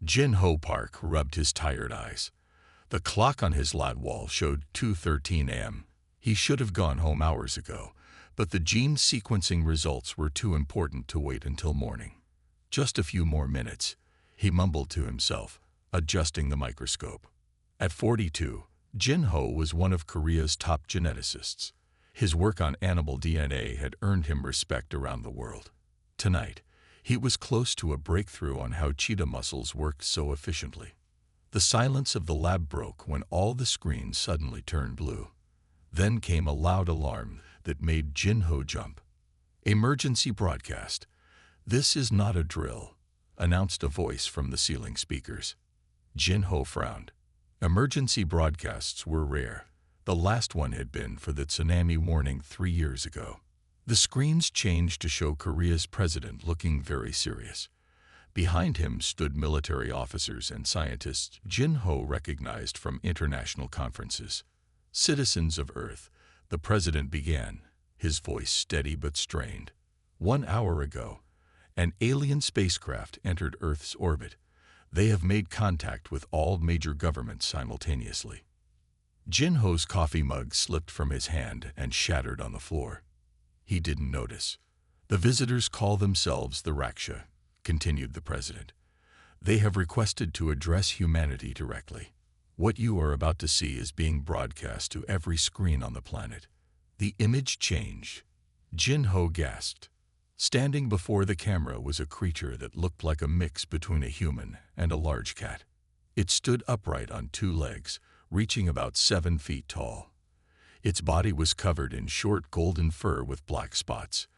Jin-Ho Park rubbed his tired eyes. The clock on his lab wall showed 2:13 a.m. He should have gone home hours ago, but the gene sequencing results were too important to wait until morning. Just a few more minutes, he mumbled to himself, adjusting the microscope. At 42, Jin-Ho was one of Korea's top geneticists. His work on animal DNA had earned him respect around the world. Tonight, he was close to a breakthrough on how cheetah muscles worked so efficiently. The silence of the lab broke when all the screens suddenly turned blue. Then came a loud alarm that made Jin-Ho jump. "Emergency broadcast. This is not a drill," announced a voice from the ceiling speakers. Jin-Ho frowned. Emergency broadcasts were rare. The last one had been for the tsunami warning 3 years ago. The screens changed to show Korea's president looking very serious. Behind him stood military officers and scientists Jin-Ho recognized from international conferences. "Citizens of Earth," the president began, his voice steady but strained. "1 hour ago, an alien spacecraft entered Earth's orbit. They have made contact with all major governments simultaneously." Jin-Ho's coffee mug slipped from his hand and shattered on the floor. He didn't notice. "The visitors call themselves the Raksha," continued the president. "They have requested to address humanity directly. What you are about to see is being broadcast to every screen on the planet." The image changed. Jin-Ho gasped. Standing before the camera was a creature that looked like a mix between a human and a large cat. It stood upright on 2 legs, reaching about 7 feet tall. Its body was covered in short golden fur with black spots.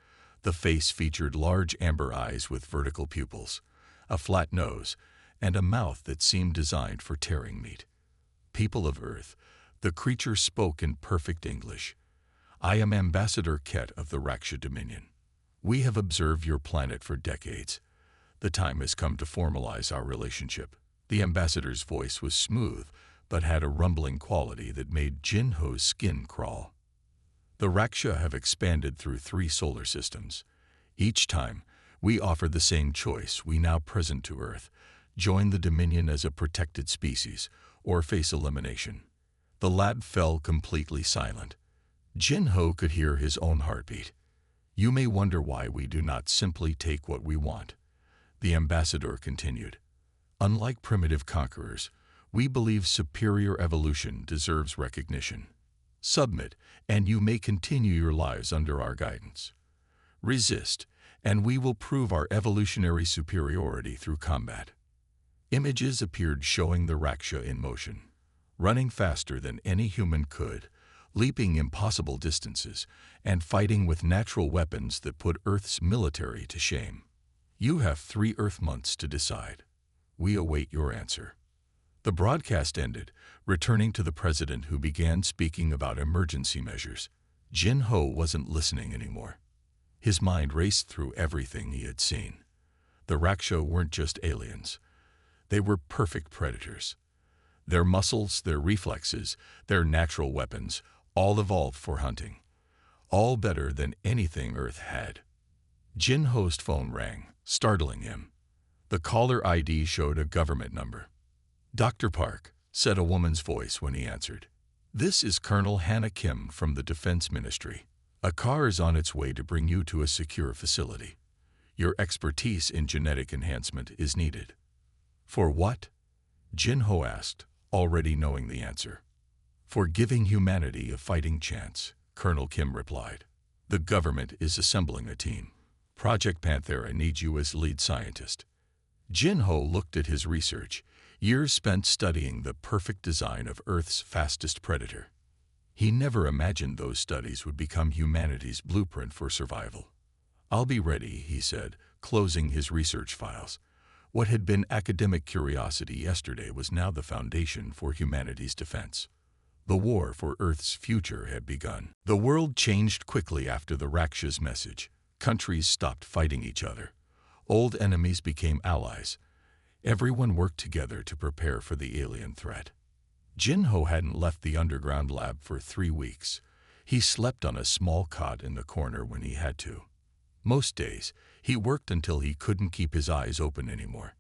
The face featured large amber eyes with vertical pupils, a flat nose, and a mouth that seemed designed for tearing meat. "People of Earth," the creature spoke in perfect English. "I am Ambassador Ket of the Raksha Dominion. We have observed your planet for decades. The time has come to formalize our relationship." The ambassador's voice was smooth, but had a rumbling quality that made Jin-Ho's skin crawl. "The Raksha have expanded through 3 solar systems. Each time, we offer the same choice we now present to Earth: join the Dominion as a protected species, or face elimination." The lab fell completely silent. Jin-Ho could hear his own heartbeat. "You may wonder why we do not simply take what we want," the ambassador continued. "Unlike primitive conquerors, we believe superior evolution deserves recognition. Submit, and you may continue your lives under our guidance. Resist, and we will prove our evolutionary superiority through combat." Images appeared showing the Raksha in motion, running faster than any human could, leaping impossible distances, and fighting with natural weapons that put Earth's military to shame. "You have 3 Earth months to decide. We await your answer." The broadcast ended, returning to the president, who began speaking about emergency measures. Jin-Ho wasn't listening anymore. His mind raced through everything he had seen. The Raksha weren't just aliens. They were perfect predators. Their muscles, their reflexes, their natural weapons, all evolved for hunting. All better than anything Earth had. Jin-Ho's phone rang, startling him. The caller ID showed a government number. "Dr. Park," said a woman's voice when he answered. "This is Colonel Hannah Kim from the Defense Ministry. A car is on its way to bring you to a secure facility. Your expertise in genetic enhancement is needed." "For what?" Jin-Ho asked, already knowing the answer. "For giving humanity a fighting chance," Colonel Kim replied. "The government is assembling a team. Project Panthera needs you as lead scientist." Jin-Ho looked at his research, years spent studying the perfect design of Earth's fastest predator. He never imagined those studies would become humanity's blueprint for survival. "I'll be ready," he said, closing his research files. What had been academic curiosity yesterday was now the foundation for humanity's defense. The war for Earth's future had begun. The world changed quickly after the Raksha's message. Countries stopped fighting each other. Old enemies became allies. Everyone worked together to prepare for the alien threat. Jin-Ho hadn't left the underground lab for 3 weeks. He slept on a small cot in the corner when he had to. Most days, he worked until he couldn't keep his eyes open anymore.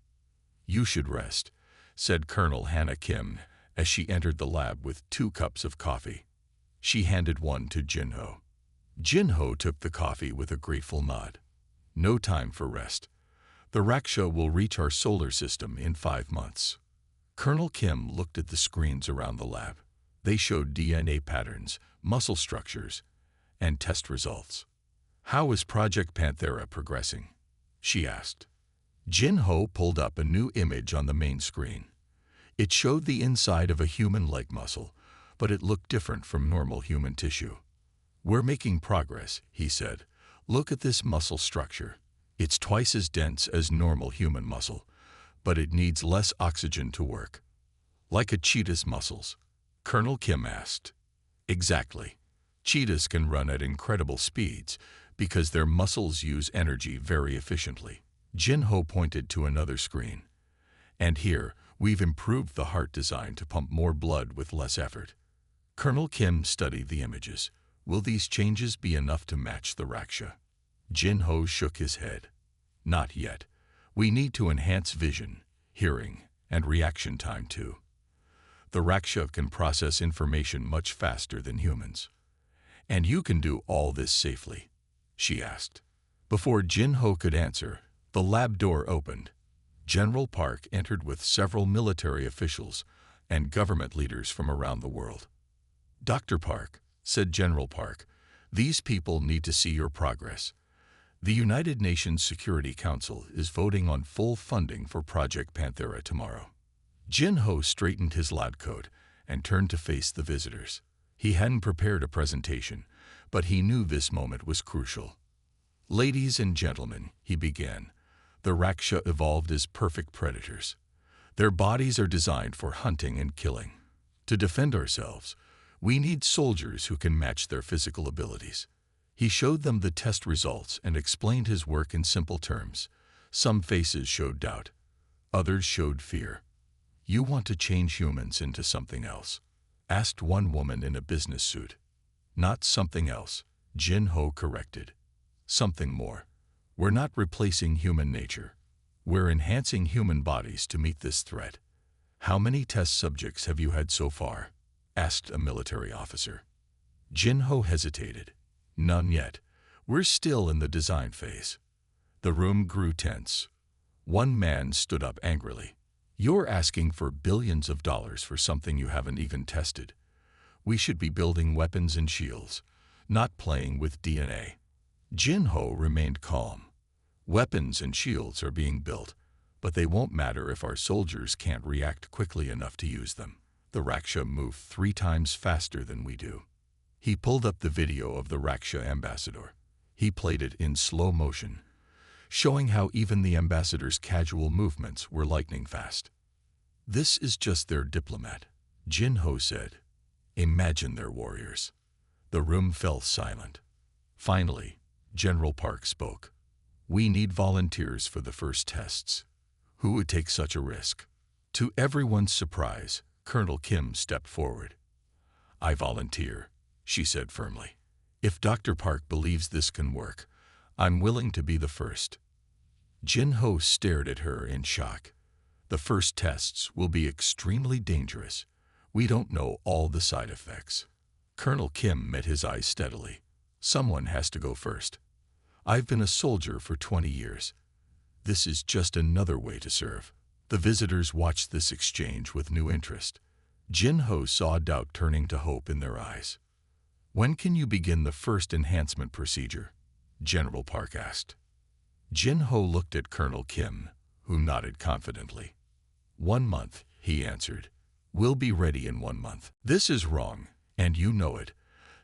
"You should rest," said Colonel Hannah Kim as she entered the lab with 2 cups of coffee. She handed one to Jin-ho. Jin-ho took the coffee with a grateful nod. "No time for rest. The Raksha will reach our solar system in 5 months." Colonel Kim looked at the screens around the lab. They showed DNA patterns, muscle structures, and test results. "How is Project Panthera progressing?" she asked. Jin-ho pulled up a new image on the main screen. It showed the inside of a human leg muscle, but it looked different from normal human tissue. "We're making progress," he said. "Look at this muscle structure. It's twice as dense as normal human muscle, but it needs less oxygen to work." "Like a cheetah's muscles?" Colonel Kim asked. "Exactly. Cheetahs can run at incredible speeds because their muscles use energy very efficiently." Jin-ho pointed to another screen. "And here, we've improved the heart design to pump more blood with less effort." Colonel Kim studied the images. "Will these changes be enough to match the Raksha?" Jin-ho shook his head. "Not yet. We need to enhance vision, hearing, and reaction time too. The Raksha can process information much faster than humans." "And you can do all this safely?" she asked. Before Jin-ho could answer, the lab door opened. General Park entered with several military officials and government leaders from around the world. "Dr. Park," said General Park, "these people need to see your progress. The United Nations Security Council is voting on full funding for Project Panthera tomorrow." Jin-ho straightened his lab coat and turned to face the visitors. He hadn't prepared a presentation, but he knew this moment was crucial. "Ladies and gentlemen," he began, "the Raksha evolved as perfect predators. Their bodies are designed for hunting and killing. To defend ourselves, we need soldiers who can match their physical abilities." He showed them the test results and explained his work in simple terms. Some faces showed doubt. Others showed fear. "You want to change humans into something else?" asked one woman in a business suit. "Not something else," Jin-ho corrected. "Something more. We're not replacing human nature. We're enhancing human bodies to meet this threat." "How many test subjects have you had so far?" asked a military officer. Jin-ho hesitated. "None yet. We're still in the design phase." The room grew tense. One man stood up angrily. "You're asking for billions of dollars for something you haven't even tested. We should be building weapons and shields, not playing with DNA." Jin-ho remained calm. "Weapons and shields are being built, but they won't matter if our soldiers can't react quickly enough to use them. The Raksha move 3 times faster than we do." He pulled up the video of the Raksha ambassador. He played it in slow motion, showing how even the ambassador's casual movements were lightning fast. "This is just their diplomat," Jin-ho said. "Imagine their warriors." The room fell silent. Finally, General Park spoke. "We need volunteers for the first tests. Who would take such a risk?" To everyone's surprise, Colonel Kim stepped forward. "I volunteer," she said firmly. "If Dr. Park believes this can work, I'm willing to be the first." Jin-ho stared at her in shock. "The first tests will be extremely dangerous. We don't know all the side effects." Colonel Kim met his eyes steadily. "Someone has to go first. I've been a soldier for 20 years. This is just another way to serve." The visitors watched this exchange with new interest. Jin-ho saw doubt turning to hope in their eyes. "When can you begin the first enhancement procedure?" General Park asked. Jin-ho looked at Colonel Kim, who nodded confidently. "1 month," he answered. "We'll be ready in 1 month." "This is wrong, and you know it,"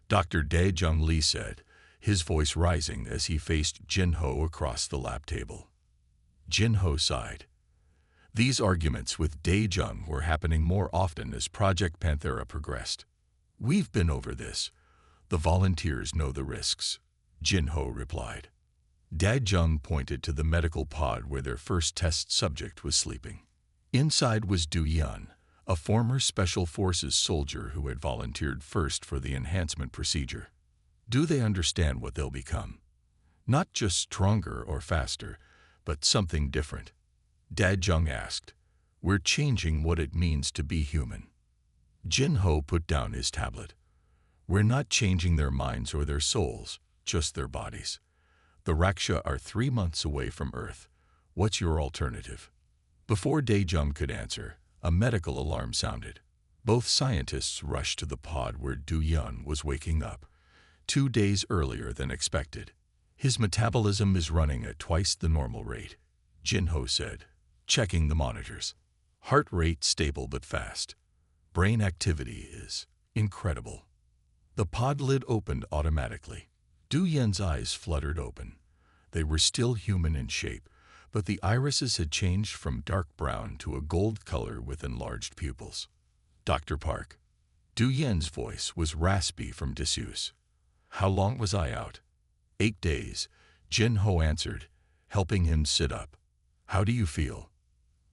Dr. Dae-jung Lee said, his voice rising as he faced Jin-ho across the lab table. Jin-ho sighed. These arguments with Dae-jung were happening more often as Project Panthera progressed. "We've been over this. The volunteers know the risks," Jin-ho replied. Dae-jung pointed to the medical pod where their first test subject was sleeping. Inside was Du-yeon, a former Special Forces soldier who had volunteered first for the enhancement procedure. "Do they understand what they'll become? Not just stronger or faster, but something different?" Dae-jung asked. We're changing what it means to be human. Jin-Ho put down his tablet. We're not changing their minds or their souls, just their bodies. The Raksha are 3 months away from Earth. What's your alternative? Before Dae-jung could answer, a medical alarm sounded. Both scientists rushed to the pod where Do-yeon was waking up, 2 days earlier than expected. His metabolism is running at twice the normal rate, Jin-Ho said, checking the monitors. Heart rate stable but fast. Brain activity is incredible. The pod lid opened automatically. Do-yeon's eyes fluttered open. They were still human in shape, but the irises had changed from dark brown to a gold color with enlarged pupils. Dr. Park. Do-yeon's voice was raspy from disuse. How long was I out? 8 days, Jin-Ho answered, helping him sit up. How do you feel?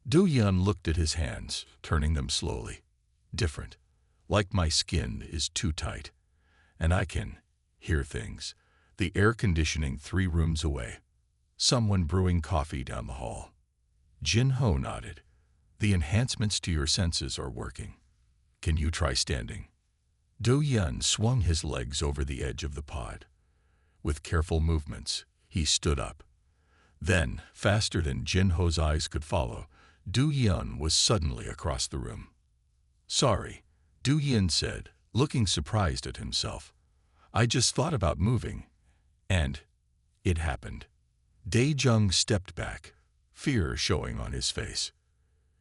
Do-yeon looked at his hands, turning them slowly. Different. Like my skin is too tight. And I can hear things. The air conditioning 3 rooms away. Someone brewing coffee down the hall. Jin-Ho nodded. The enhancements to your senses are working. Can you try standing? Do-yeon swung his legs over the edge of the pod. With careful movements, he stood up. Then, faster than Jin-Ho's eyes could follow, Do-yeon was suddenly across the room. Sorry, Do-yeon said, looking surprised at himself. I just thought about moving. And it happened. Dae-jung stepped back, fear showing on his face.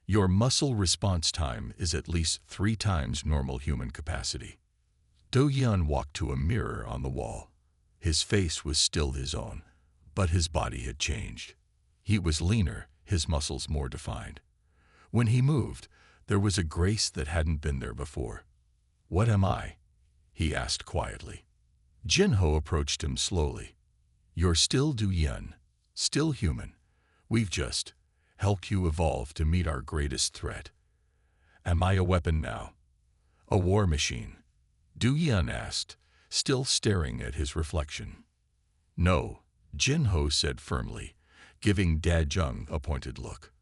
Your muscle response time is at least 3 times normal human capacity. Do-yeon walked to a mirror on the wall. His face was still his own, but his body had changed. He was leaner, his muscles more defined. When he moved, there was a grace that hadn't been there before. What am I? He asked quietly. Jin-Ho approached him slowly. You're still Do-yeon, still human. We've just helped you evolve to meet our greatest threat. Am I a weapon now? A war machine? Do-yeon asked, still staring at his reflection. No, Jin-Ho said firmly, giving Dae-jung a pointed look.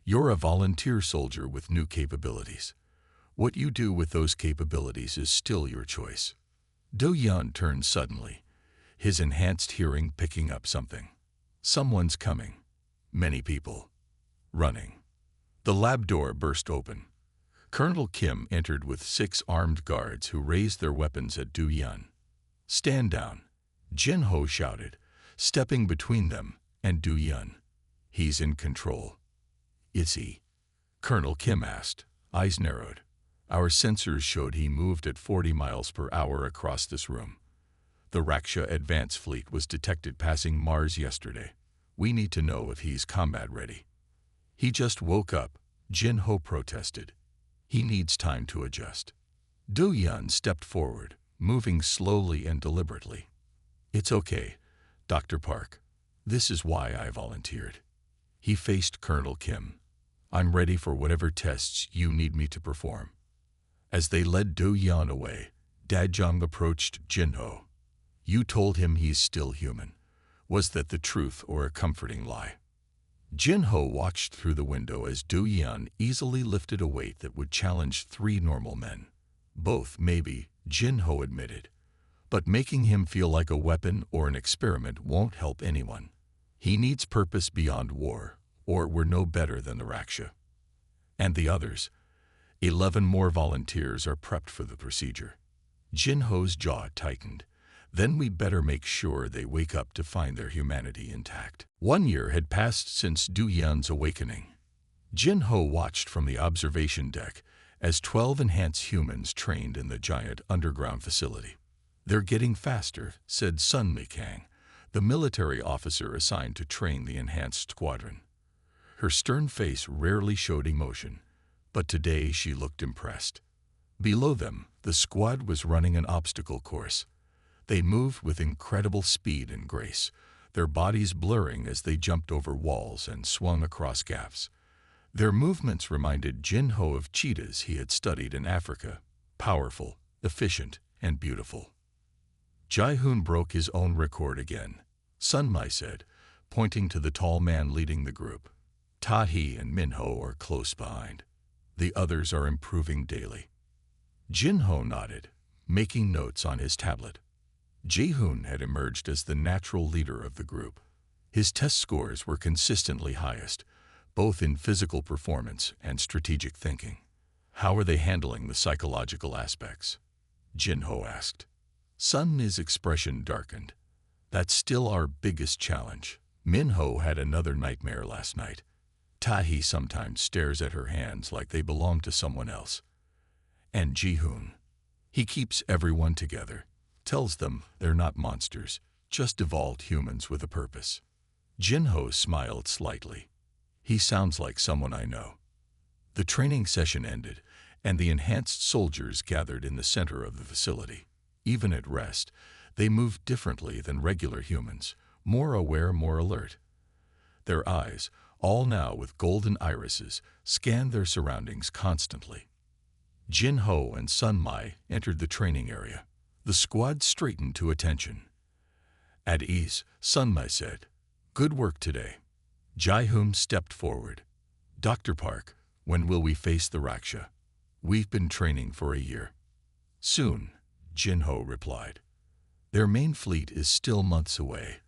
You're a volunteer soldier with new capabilities. What you do with those capabilities is still your choice. Do-yeon turned suddenly, his enhanced hearing picking up something. Someone's coming. Many people. Running. The lab door burst open. Colonel Kim entered with 6 armed guards who raised their weapons at Do-yeon. Stand down, Jin-Ho shouted, stepping between them and Do-yeon. He's in control. Is he? Colonel Kim asked, eyes narrowed. Our sensors showed he moved at 40 miles per hour across this room. The Raksha advance fleet was detected passing Mars yesterday. We need to know if he's combat ready. He just woke up, Jin-Ho protested. He needs time to adjust. Do-yeon stepped forward, moving slowly and deliberately. It's okay, Dr. Park. This is why I volunteered. He faced Colonel Kim. I'm ready for whatever tests you need me to perform. As they led Do-yeon away, Dae-jung approached Jin-Ho. You told him he's still human. Was that the truth or a comforting lie? Jin-Ho watched through the window as Do-yeon easily lifted a weight that would challenge 3 normal men. Both, maybe, Jin-Ho admitted. But making him feel like a weapon or an experiment won't help anyone. He needs purpose beyond war, or we're no better than the Raksha. And the others? 11 more volunteers are prepped for the procedure. Jin-Ho's jaw tightened. Then we better make sure they wake up to find their humanity intact. 1 year had passed since Do-yeon's awakening. Jin-Ho watched from the observation deck as 12 enhanced humans trained in the giant underground facility. They're getting faster, said Sun Mi-kang, the military officer assigned to train the enhanced squadron. Her stern face rarely showed emotion, but today she looked impressed. Below them, the squad was running an obstacle course. They moved with incredible speed and grace, their bodies blurring as they jumped over walls and swung across gaps. Their movements reminded Jin-Ho of cheetas he had studied in Africa, powerful, efficient, and beautiful. Jae-hoon broke his own record again, Sun Mi said, pointing to the tall man leading the group. Tahi and Minho are close behind. The others are improving daily. Jinho nodded, making notes on his tablet. Jaehoon had emerged as the natural leader of the group. His test scores were consistently highest, both in physical performance and strategic thinking. How are they handling the psychological aspects? Jinho asked. Sun's expression darkened. That's still our biggest challenge. Minho had another nightmare last night. Tahi sometimes stares at her hands like they belong to someone else. And Jaehoon. He keeps everyone together, tells them they're not monsters, just evolved humans with a purpose. Jinho smiled slightly. He sounds like someone I know. The training session ended, and the enhanced soldiers gathered in the center of the facility. Even at rest, they moved differently than regular humans, more aware, more alert. Their eyes, all now with golden irises, scanned their surroundings constantly. Jinho and Sunmai entered the training area. The squad straightened to attention. At ease, Sunmai said, "Good work today." Jaehoon stepped forward. "Dr. Park, when will we face the Raksha? We've been training for a year." "Soon," Jinho replied. "Their main fleet is still months away,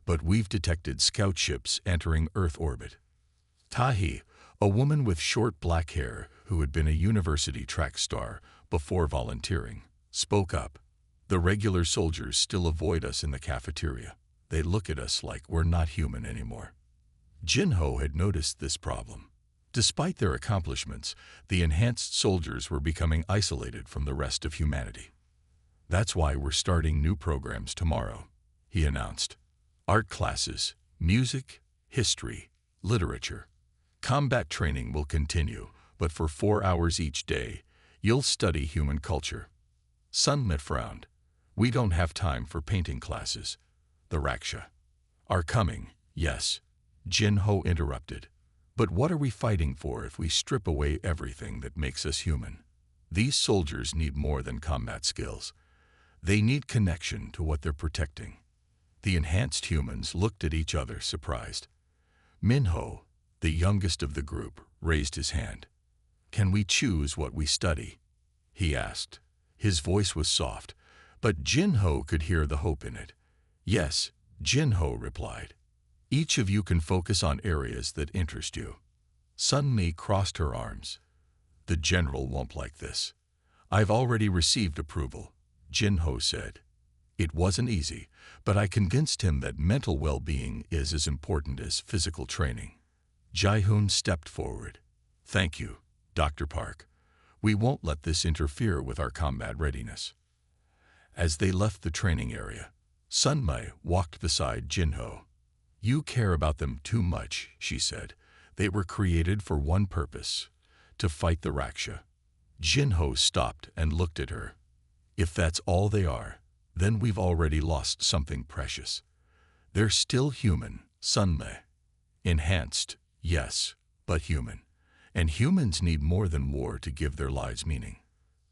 but we've detected scout ships entering Earth orbit." Tahi, a woman with short black hair who had been a university track star before volunteering, spoke up. "The regular soldiers still avoid us in the cafeteria. They look at us like we're not human anymore." Jinho had noticed this problem. Despite their accomplishments, the enhanced soldiers were becoming isolated from the rest of humanity. "That's why we're starting new programs tomorrow," he announced. "Art classes, music, history, literature. Combat training will continue, but for 4 hours each day, you'll study human culture." Sunmet frowned. "We don't have time for painting classes." "The Raksha are coming, yes," Jinho interrupted. "But what are we fighting for if we strip away everything that makes us human? These soldiers need more than combat skills. They need connection to what they're protecting." The enhanced humans looked at each other surprised. Minho, the youngest of the group, raised his hand. "Can we choose what we study?" he asked. His voice was soft, but Jinho could hear the hope in it. "Yes," Jinho replied. "Each of you can focus on areas that interest you." Sunmi crossed her arms. "The general won't like this." "I've already received approval," Jinho said. "It wasn't easy, but I convinced him that mental well-being is as important as physical training." Jaehoon stepped forward. "Thank you, Dr. Park. We won't let this interfere with our combat readiness." As they left the training area, Sunmai walked beside Jinho. "You care about them too much," she said. "They were created for one purpose, to fight the Raksha." Jinho stopped and looked at her. "If that's all they are, then we've already lost something precious." "They're still human, Sunmai. Enhanced, yes, but human. And humans need more than war to give their lives meaning."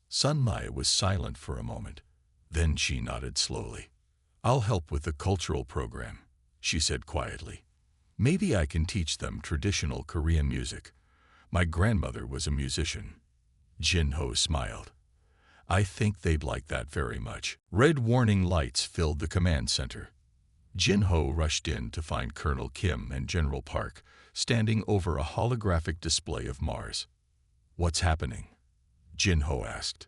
Sunmai was silent for a moment. Then she nodded slowly. "I'll help with the cultural program," she said quietly. "Maybe I can teach them traditional Korean music. My grandmother was a musician." Jinho smiled. "I think they'd like that very much." Red warning lights filled the command center. Jinho rushed in to find Colonel Kim and General Park standing over a holographic display of Mars. "What's happening?" Jinho asked.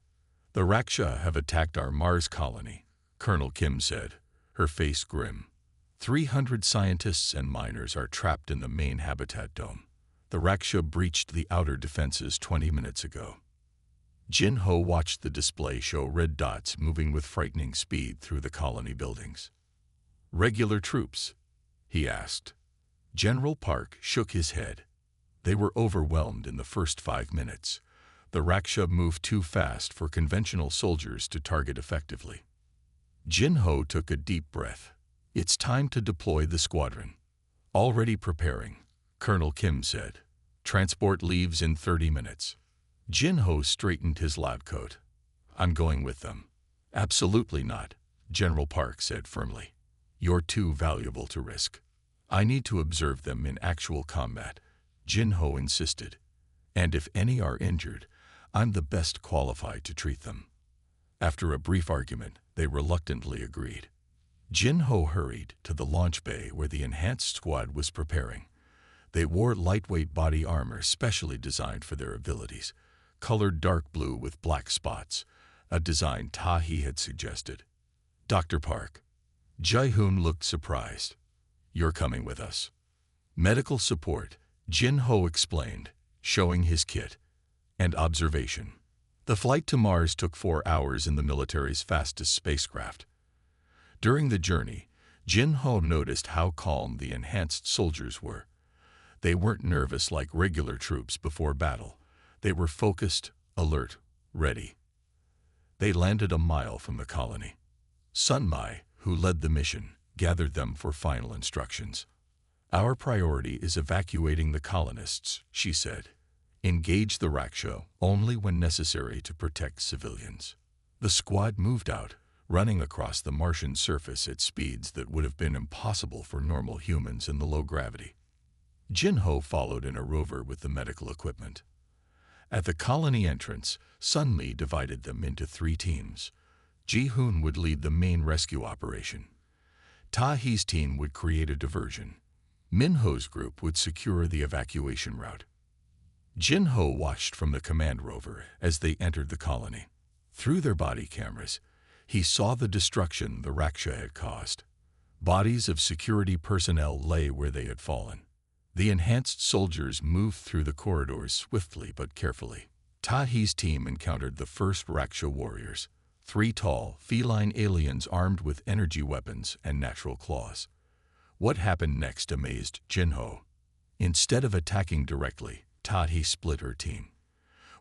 "The Raksha have attacked our Mars colony," Colonel Kim said, her face grim. 300 scientists and miners are trapped in the main habitat dome. The Raksha breached the outer defenses 20 minutes ago." Jinho watched the display show red dots moving with frightening speed through the colony buildings. "Regular troops?" he asked. General Park shook his head. "They were overwhelmed in the first 5 minutes. The Raksha moved too fast for conventional soldiers to target effectively." Jinho took a deep breath. "It's time to deploy the squadron." "Already preparing," Colonel Kim said. "Transport leaves in 30 minutes." Jinho straightened his lab coat. "I'm going with them." "Absolutely not," General Park said firmly. "You're too valuable to risk. I need to observe them in actual combat. Jin-ho insisted. And if any are injured, I'm the best qualified to treat them. After a brief argument, they reluctantly agreed. Jin-ho hurried to the launch bay where the enhanced squad was preparing. They wore lightweight body armor specially designed for their abilities, colored dark blue with black spots, a design Tahi had suggested. Dr. Park. Jae-hoon looked surprised. You're coming with us. Medical support, Jin-ho explained, showing his kit. And observation. The flight to Mars took 4 hours in the military's fastest spacecraft. During the journey, Jin-ho noticed how calm the enhanced soldiers were. They weren't nervous like regular troops before battle. They were focused, alert, ready. They landed a mile from the colony. Sun Mai, who led the mission, gathered them for final instructions. Our priority is evacuating the colonists, she said. Engage the Raksha only when necessary to protect civilians. The squad moved out, running across the Martian surface at speeds that would have been impossible for normal humans in the low gravity. Jin-ho followed in a rover with the medical equipment. At the colony entrance, Sun Mi divided them into 3 teams. Ji-hoon would lead the main rescue operation. Tahi's team would create a diversion. Min-ho's group would secure the evacuation route. Jin-ho watched from the command rover as they entered the colony. Through their body cameras, he saw the destruction the Raksha had caused. Bodies of security personnel lay where they had fallen. The enhanced soldiers moved through the corridors swiftly but carefully. Tahi's team encountered the first Raksha warriors, 3 tall, feline aliens armed with energy weapons and natural claws. What happened next amazed Jin-ho. Instead of attacking directly, Tahi split her team.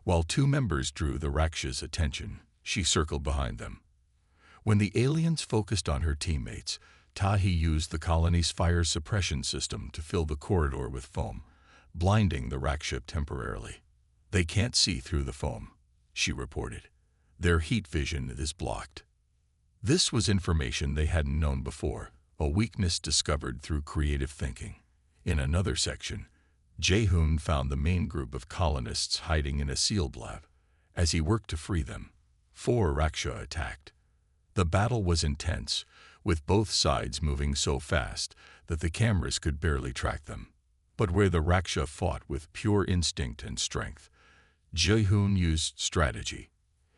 While 2 members drew the Raksha's attention, she circled behind them. When the aliens focused on her teammates, Tahi used the colony's fire suppression system to fill the corridor with foam, blinding the Raksha temporarily. They can't see through the foam, she reported. Their heat vision is blocked. This was information they hadn't known before, a weakness discovered through creative thinking. In another section, Jae-hoon found the main group of colonists hiding in a sealed lab. As he worked to free them, 4 Raksha attacked. The battle was intense, with both sides moving so fast that the cameras could barely track them. But where the Raksha fought with pure instinct and strength, Jae-hoon used strategy.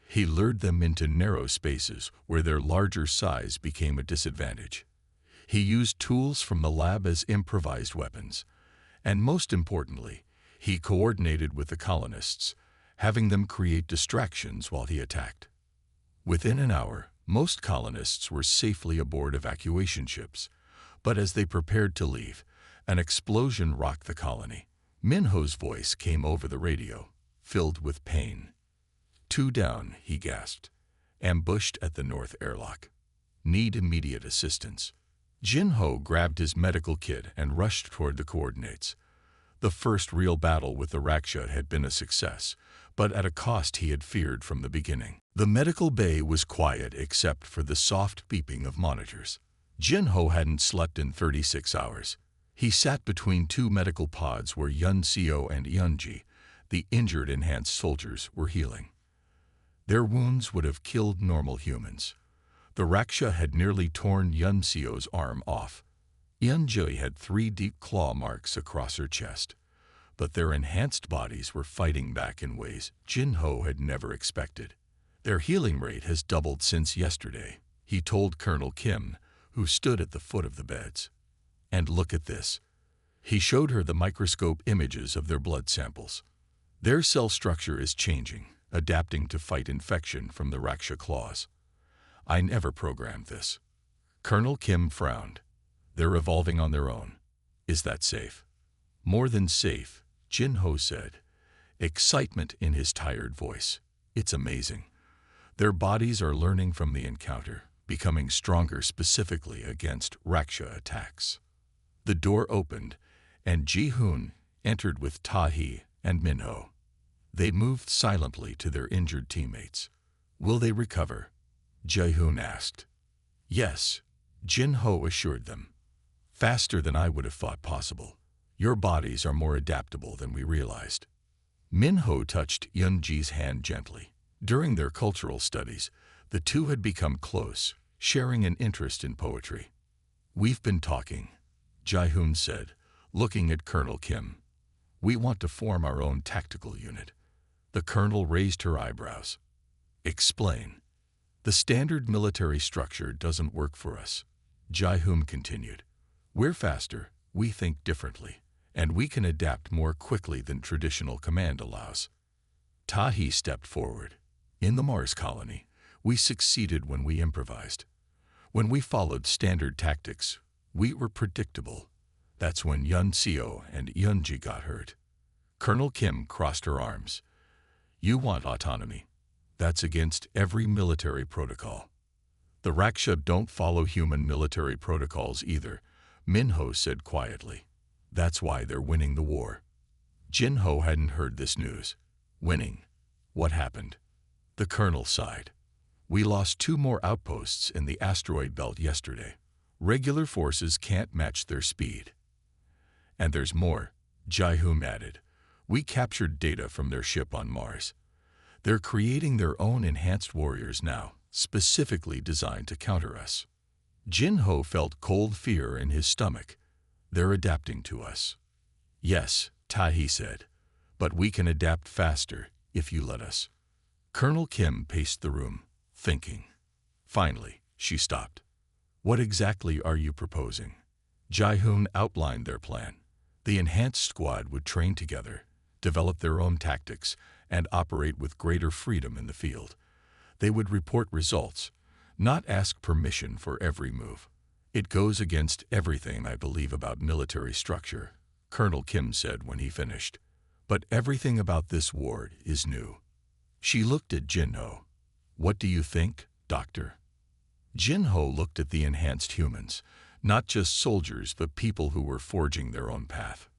He lured them into narrow spaces where their larger size became a disadvantage. He used tools from the lab as improvised weapons. And most importantly, he coordinated with the colonists, having them create distractions while he attacked. Within an hour, most colonists were safely aboard evacuation ships, but as they prepared to leave, an explosion rocked the colony. Min-ho's voice came over the radio, filled with pain. 2 down, he gasped. Ambushed at the north airlock. Need immediate assistance. Jin-ho grabbed his medical kit and rushed toward the coordinates. The first real battle with the Raksha had been a success, but at a cost he had feared from the beginning. The medical bay was quiet except for the soft beeping of monitors. Jin-ho hadn't slept in 36 hours. He sat between 2 medical pods where Yun-seo and Yun-ji, the injured enhanced soldiers, were healing. Their wounds would have killed normal humans. The Raksha had nearly torn Yun-seo's arm off. Yun-ji had 3 deep claw marks across her chest. But their enhanced bodies were fighting back in ways Jin-ho had never expected. Their healing rate has doubled since yesterday, he told Colonel Kim, who stood at the foot of the beds. And look at this. He showed her the microscope images of their blood samples. Their cell structure is changing, adapting to fight infection from the Raksha claws. I never programmed this. Colonel Kim frowned. They're evolving on their own. Is that safe? More than safe, Jin-ho said, excitement in his tired voice. It's amazing. Their bodies are learning from the encounter, becoming stronger specifically against Raksha attacks. The door opened, and Ji-hoon entered with Tahi and Min-ho. They moved silently to their injured teammates. Will they recover? Jae-hoon asked. Yes, Jin-ho assured them. Faster than I would have thought possible. Your bodies are more adaptable than we realized. Minho touched Yunji's hand gently. During their cultural studies, the two had become close, sharing an interest in poetry. We've been talking, Jae-hoon said, looking at Colonel Kim. We want to form our own tactical unit. The colonel raised her eyebrows. Explain. The standard military structure doesn't work for us, Jae-hoon continued. We're faster, we think differently, and we can adapt more quickly than traditional command allows. Tahi stepped forward. In the Mars colony, we succeeded when we improvised. When we followed standard tactics, we were predictable. That's when Yun Seo and Yunji got hurt. Colonel Kim crossed her arms. You want autonomy. That's against every military protocol. The Raksha don't follow human military protocols either, Minho said quietly. That's why they're winning the war. Jinho hadn't heard this news. Winning. What happened? The colonel sighed. We lost 2 more outposts in the asteroid belt yesterday. Regular forces can't match their speed. And there's more, Jae-hoon added. We captured data from their ship on Mars. They're creating their own enhanced warriors now, specifically designed to counter us. Jinho felt cold fear in his stomach. They're adapting to us. Yes, Tahi said, but we can adapt faster if you let us. Colonel Kim paced the room, thinking. Finally, she stopped. What exactly are you proposing? Jae-hoon outlined their plan. The enhanced squad would train together, develop their own tactics, and operate with greater freedom in the field. They would report results, not ask permission for every move. It goes against everything I believe about military structure, Colonel Kim said when he finished. But everything about this war is new. She looked at Jinho. What do you think, Doctor? Jinho looked at the enhanced humans, not just soldiers but people who were forging their own path.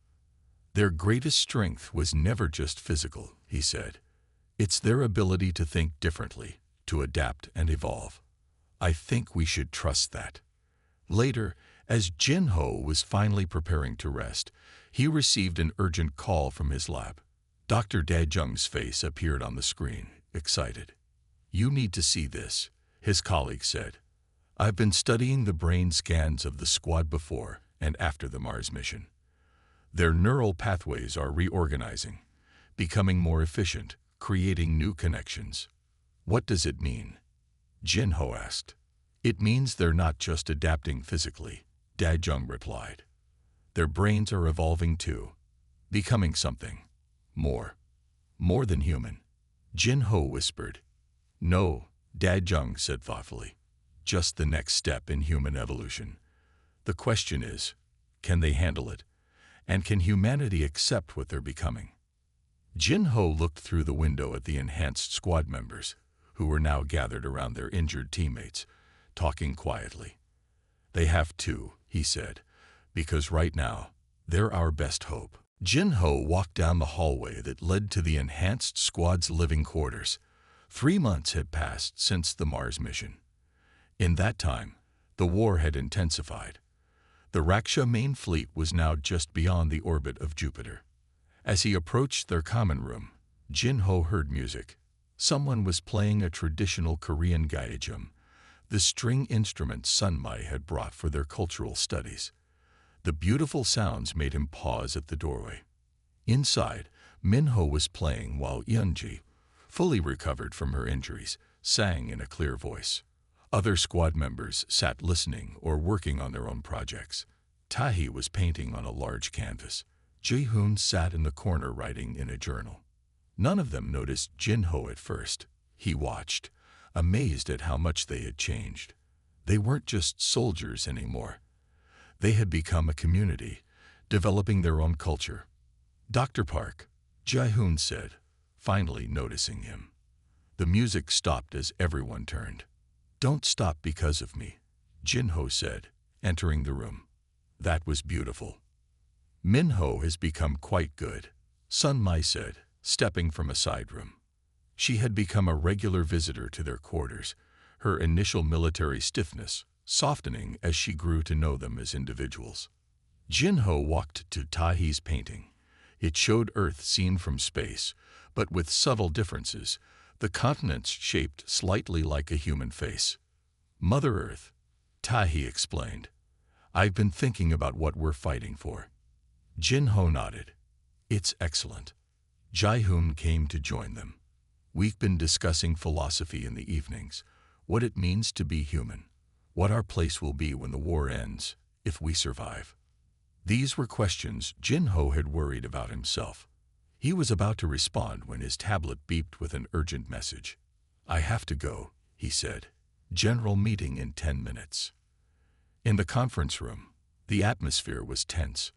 Their greatest strength was never just physical, he said. It's their ability to think differently, to adapt and evolve. I think we should trust that. Later, as Jinho was finally preparing to rest, he received an urgent call from his lab. Dr. Daejung's face appeared on the screen, excited. You need to see this, his colleague said. I've been studying the brain scans of the squad before and after the Mars mission. Their neural pathways are reorganizing, becoming more efficient, creating new connections. What does it mean? Jinho asked. It means they're not just adapting physically, Daejung replied. Their brains are evolving too, becoming something. More than human. Jinho whispered. No, Daejung said thoughtfully. Just the next step in human evolution. The question is, can they handle it? And can humanity accept what they're becoming? Jinho looked through the window at the enhanced squad members, who were now gathered around their injured teammates, talking quietly. They have to, he said, because right now, they're our best hope. Jinho walked down the hallway that led to the enhanced squad's living quarters. 3 months had passed since the Mars mission. In that time, the war had intensified. The Raksha main fleet was now just beyond the orbit of Jupiter. As he approached their common room, Jinho heard music. Someone was playing a traditional Korean gaejum, the string instrument Sunmai had brought for their cultural studies. The beautiful sounds made him pause at the doorway. Inside, Minho was playing while Yunji, fully recovered from her injuries, sang in a clear voice. Other squad members sat listening or working on their own projects. Tahi was painting on a large canvas. Jae-hoon sat in the corner writing in a journal. None of them noticed Jinho at first. He watched, amazed at how much they had changed. They weren't just soldiers anymore. They had become a community, developing their own culture. Dr. Park, Jae-hoon said, finally noticing him. The music stopped as everyone turned. Don't stop because of me, Jinho said, entering the room. That was beautiful. Minho has become quite good, Sunmai said, stepping from a side room. She had become a regular visitor to their quarters, her initial military stiffness softening as she grew to know them as individuals. Jinho walked to Tahi's painting. It showed Earth seen from space, but with subtle differences, the continents shaped slightly like a human face. Mother Earth, Tahi explained. I've been thinking about what we're fighting for. Jinho nodded. It's excellent. Jaehoon came to join them. We've been discussing philosophy in the evenings, what it means to be human, what our place will be when the war ends, if we survive. These were questions Jinho had worried about himself. He was about to respond when his tablet beeped with an urgent message. I have to go, he said. General meeting in 10 minutes. In the conference room, the atmosphere was tense.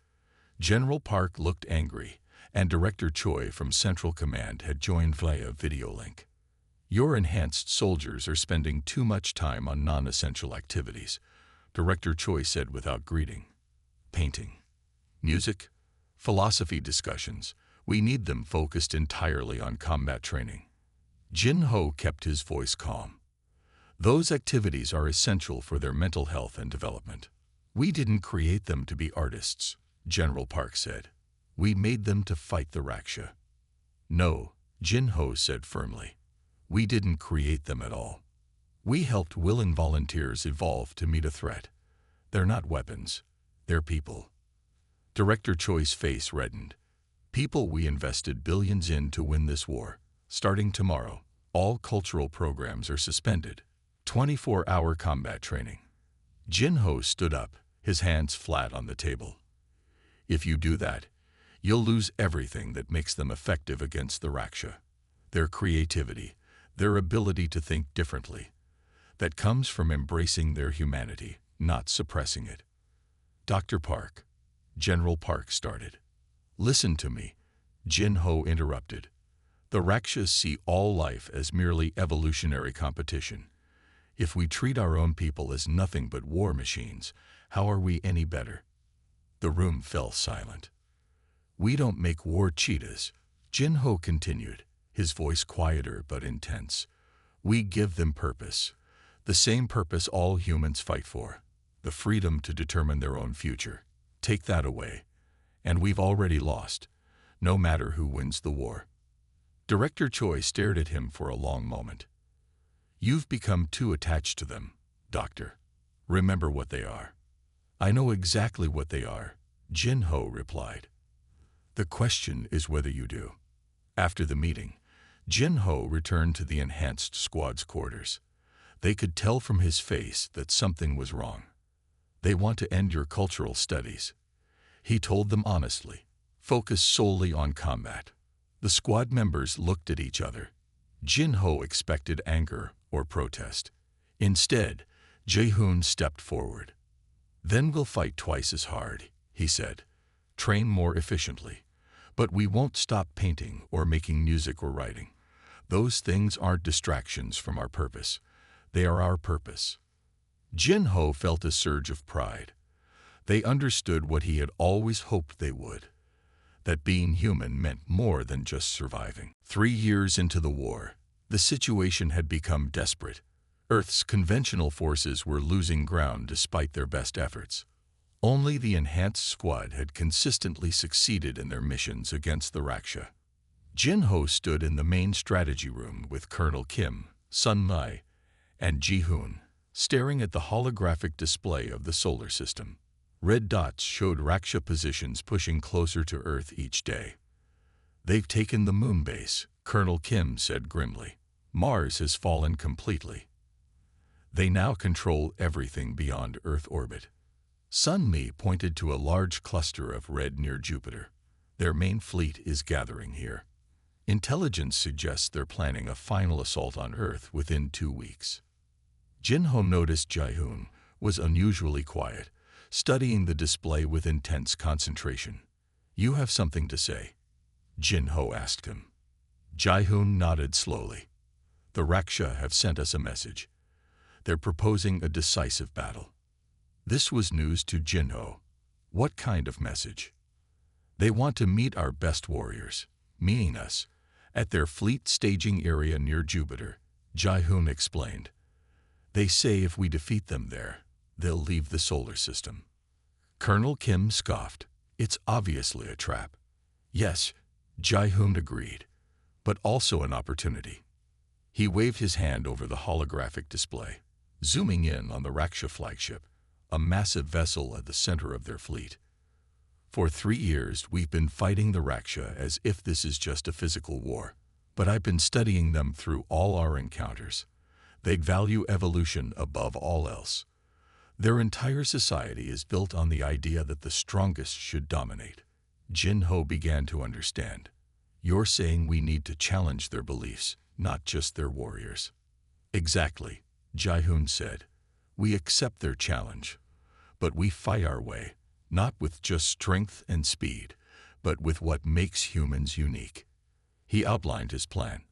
General Park looked angry, and Director Choi from Central Command had joined via video link. Your enhanced soldiers are spending too much time on non-essential activities, Director Choi said without greeting. Painting, music, philosophy discussions, we need them focused entirely on combat training. Jinho kept his voice calm. Those activities are essential for their mental health and development. We didn't create them to be artists, General Park said. We made them to fight the Raksha. No, Jinho said firmly. We didn't create them at all. We helped willing volunteers evolve to meet a threat. They're not weapons. They're people. Director Choi's face reddened. People we invested billions in to win this war. Starting tomorrow, all cultural programs are suspended. 24-hour combat training. Jinho stood up, his hands flat on the table. If you do that, you'll lose everything that makes them effective against the Raksha. Their creativity, their ability to think differently. That comes from embracing their humanity, not suppressing it. Dr. Park, General Park started. Listen to me, Jinho interrupted. The Rakshas see all life as merely evolutionary competition. If we treat our own people as nothing but war machines, how are we any better? The room fell silent. We don't make war cheetas, Jinho continued, his voice quieter but intense. We give them purpose, the same purpose all humans fight for, the freedom to determine their own future. Take that away, and we've already lost, no matter who wins the war. Director Choi stared at him for a long moment. You've become too attached to them, Doctor. Remember what they are. I know exactly what they are, Jinho replied. The question is whether you do. After the meeting, Jinho returned to the enhanced squad's quarters. They could tell from his face that something was wrong. They want to end your cultural studies. He told them honestly, focus solely on combat. The squad members looked at each other. Jinho expected anger or protest. Instead, Jaehoon stepped forward. Then we'll fight twice as hard, he said. Train more efficiently. But we won't stop painting or making music or writing. Those things aren't distractions from our purpose. They are our purpose. Jinho felt a surge of pride. They understood what he had always hoped they would. That being human meant more than just surviving. 3 years into the war, the situation had become desperate. Earth's conventional forces were losing ground despite their best efforts. Only the enhanced squad had consistently succeeded in their missions against the Raksha. Jinho stood in the main strategy room with Colonel Kim, Sun Mai, and Ji-hoon, staring at the holographic display of the solar system. Red dots showed Raksha positions pushing closer to Earth each day. They've taken the moon base, Colonel Kim said grimly. Mars has fallen completely. They now control everything beyond Earth orbit. Sun Mi pointed to a large cluster of red near Jupiter. Their main fleet is gathering here. Intelligence suggests they're planning a final assault on Earth within 2 weeks. Jinho noticed Jaehoon was unusually quiet, studying the display with intense concentration. You have something to say? Jinho asked him. Jaehoon nodded slowly. The Raksha have sent us a message. They're proposing a decisive battle. This was news to Jinho. What kind of message? They want to meet our best warriors, meaning us, at their fleet staging area near Jupiter, Jaehoon explained. They say if we defeat them there, they'll leave the solar system. Colonel Kim scoffed. It's obviously a trap. Yes, Jae-hoon agreed, but also an opportunity. He waved his hand over the holographic display, zooming in on the Raksha flagship, a massive vessel at the center of their fleet. For 3 years, we've been fighting the Raksha as if this is just a physical war. But I've been studying them through all our encounters. They value evolution above all else. Their entire society is built on the idea that the strongest should dominate. Jin-ho began to understand. You're saying we need to challenge their beliefs, not just their warriors. Exactly, Jae-hoon said. We accept their challenge, but we fight our way, not with just strength and speed, but with what makes humans unique. He outlined his plan.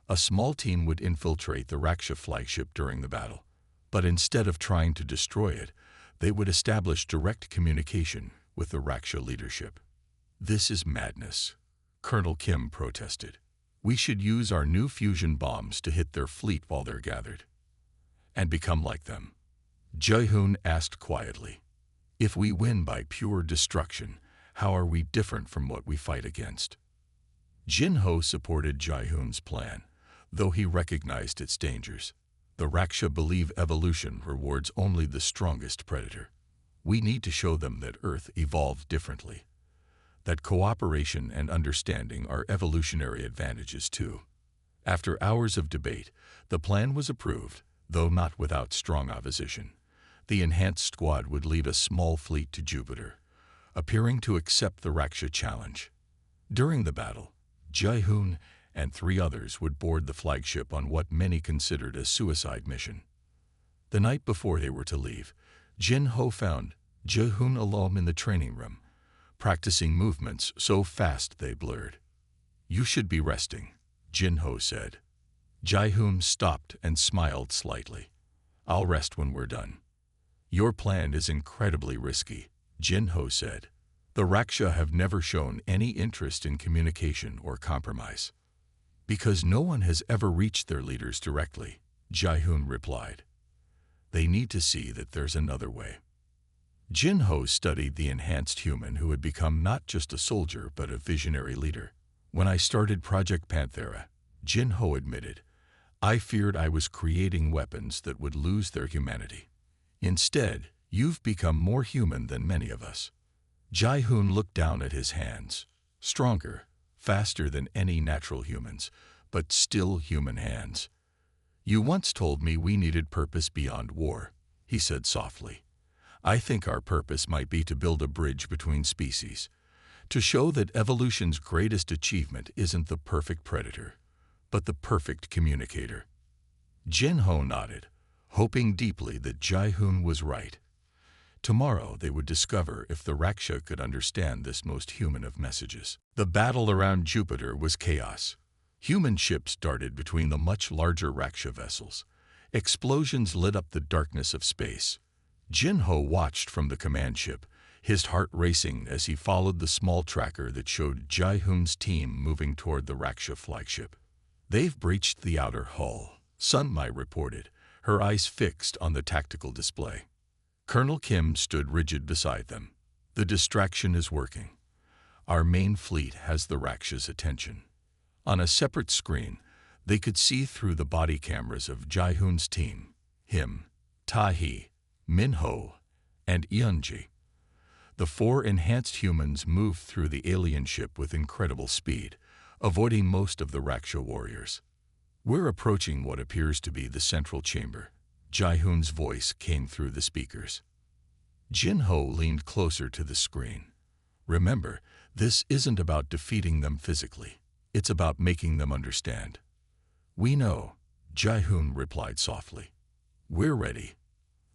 A small team would infiltrate the Raksha flagship during the battle, but instead of trying to destroy it, they would establish direct communication with the Raksha leadership. This is madness, Colonel Kim protested. We should use our new fusion bombs to hit their fleet while they're gathered. And become like them. Jae-hoon asked quietly. If we win by pure destruction, how are we different from what we fight against? Jin-ho supported Jae-hoon's plan, though he recognized its dangers. The Raksha believe evolution rewards only the strongest predator. We need to show them that Earth evolved differently, that cooperation and understanding are evolutionary advantages too. After hours of debate, the plan was approved, though not without strong opposition. The enhanced squad would lead a small fleet to Jupiter, appearing to accept the Raksha challenge. During the battle, Jae-hoon and 3 others would board the flagship on what many considered a suicide mission. The night before they were to leave, Jin-ho found Jae-hoon alone in the training room, practicing movements so fast they blurred. You should be resting, Jin-ho said. Jae-hoon stopped and smiled slightly. I'll rest when we're done. Your plan is incredibly risky, Jin-ho said. The Raksha have never shown any interest in communication or compromise. Because no one has ever reached their leaders directly, Jae-hoon replied. They need to see that there's another way. Jin-ho studied the enhanced human who had become not just a soldier but a visionary leader. When I started Project Panthera, Jin-ho admitted, I feared I was creating weapons that would lose their humanity. Instead, you've become more human than many of us. Jae-hoon looked down at his hands, stronger, faster than any natural humans, but still human hands. You once told me we needed purpose beyond war, he said softly. I think our purpose might be to build a bridge between species, to show that evolution's greatest achievement isn't the perfect predator, but the perfect communicator. Jin-ho nodded, hoping deeply that Jae-hoon was right. Tomorrow they would discover if the Raksha could understand this most human of messages. The battle around Jupiter was chaos. Human ships darted between the much larger Raksha vessels. Explosions lit up the darkness of space. Jin-ho watched from the command ship, his heart racing as he followed the small tracker that showed Jae-hoon's team moving toward the Raksha flagship. They've breached the outer hull, Sunmai reported, her eyes fixed on the tactical display. Colonel Kim stood rigid beside them. The distraction is working. Our main fleet has the Raksha's attention. On a separate screen, they could see through the body cameras of Jae-hoon's team, him, Tae-hee, Min-ho, and Eunji. The 4 enhanced humans moved through the alien ship with incredible speed, avoiding most of the Raksha warriors. We're approaching what appears to be the central chamber. Jae-hoon's voice came through the speakers. Jin-ho leaned closer to the screen. Remember, this isn't about defeating them physically. It's about making them understand. We know, Jae-hoon replied softly. We're ready.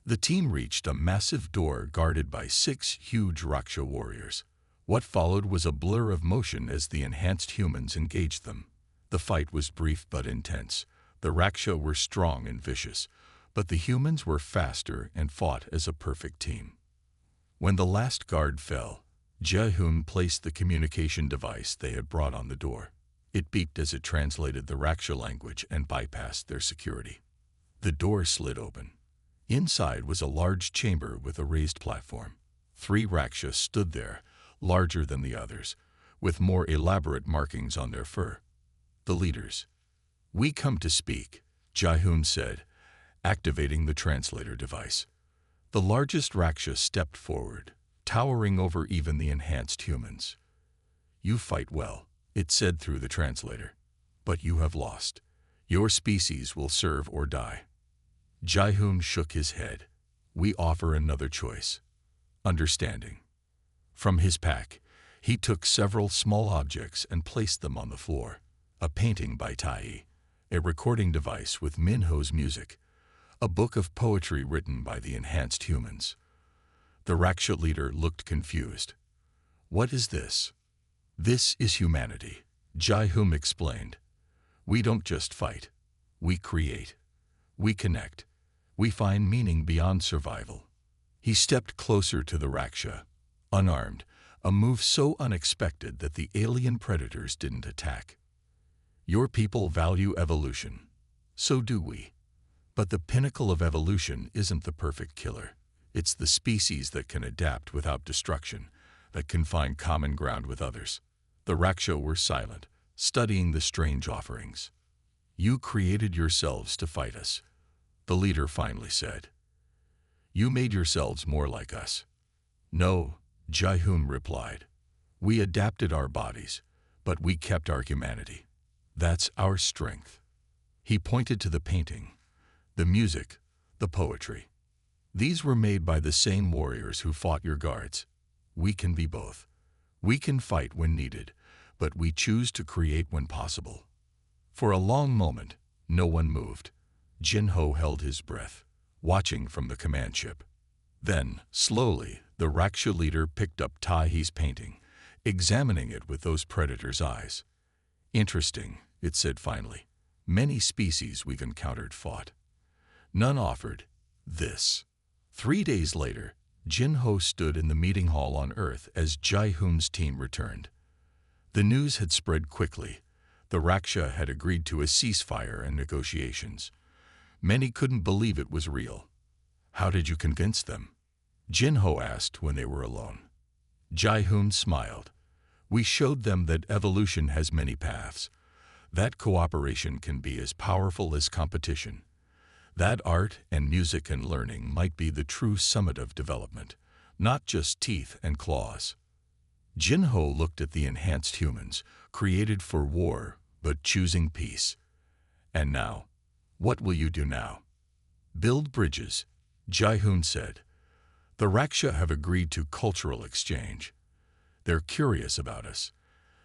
The team reached a massive door guarded by 6 huge Raksha warriors. What followed was a blur of motion as the enhanced humans engaged them. The fight was brief but intense. The Raksha were strong and vicious, but the humans were faster and fought as a perfect team. When the last guard fell, Jae-hoon placed the communication device they had brought on the door. It beeped as it translated the Raksha language and bypassed their security. The door slid open. Inside was a large chamber with a raised platform. 3 Rakshas stood there, larger than the others, with more elaborate markings on their fur. The leaders. "We come to speak," Jai-Hoon said, activating the translator device. The largest Rakshas stepped forward, towering over even the enhanced humans. "You fight well," it said through the translator. "But you have lost. Your species will serve or die." Jai-Hoon shook his head. "We offer another choice. Understanding." From his pack, he took several small objects and placed them on the floor. A painting by Tai, a recording device with Minho's music, a book of poetry written by the enhanced humans. The Raksha leader looked confused. "What is this?" "This is humanity," Jai-Hoon explained. "We don't just fight. We create. We connect. We find meaning beyond survival." He stepped closer to the Raksha, unarmed, a move so unexpected that the alien predators didn't attack. "Your people value evolution. So do we. But the pinnacle of evolution isn't the perfect killer. It's the species that can adapt without destruction, that can find common ground with others." The Raksha were silent, studying the strange offerings. "You created yourselves to fight us," the leader finally said. "You made yourselves more like us." "No," Jai-Hoon replied. "We adapted our bodies, but we kept our humanity. That's our strength." He pointed to the painting, the music, the poetry. "These were made by the same warriors who fought your guards. We can be both. We can fight when needed, but we choose to create when possible." For a long moment, no one moved. Jin-Ho held his breath, watching from the command ship. Then, slowly, the Raksha leader picked up Tai's painting, examining it with those predators' eyes. "Interesting," it said finally. "Many species we've encountered fought. None offered this." 3 days later, Jin-Ho stood in the meeting hall on Earth as Jai-Hoon's team returned. The news had spread quickly. The Raksha had agreed to a ceasefire and negotiations. Many couldn't believe it was real. "How did you convince them?" Jin-Ho asked when they were alone. Jai-Hoon smiled. "We showed them that evolution has many paths, that cooperation can be as powerful as competition, that art and music and learning might be the true summit of development, not just teeth and claws." Jin-Ho looked at the enhanced humans, created for war, but choosing peace. "And now? What will you do now?" "Build bridges," Jai-Hoon said. "The Raksha have agreed to cultural exchange. They're curious about us.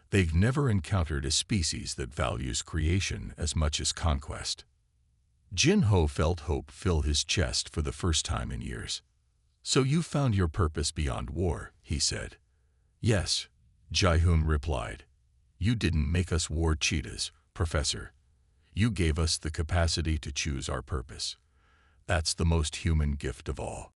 They've never encountered a species that values creation as much as conquest." Jin-Ho felt hope fill his chest for the first time in years. "So you found your purpose beyond war," he said. "Yes," Jai-Hoon replied. "You didn't make us war cheetas, Professor. You gave us the capacity to choose our purpose. That's the most human gift of all."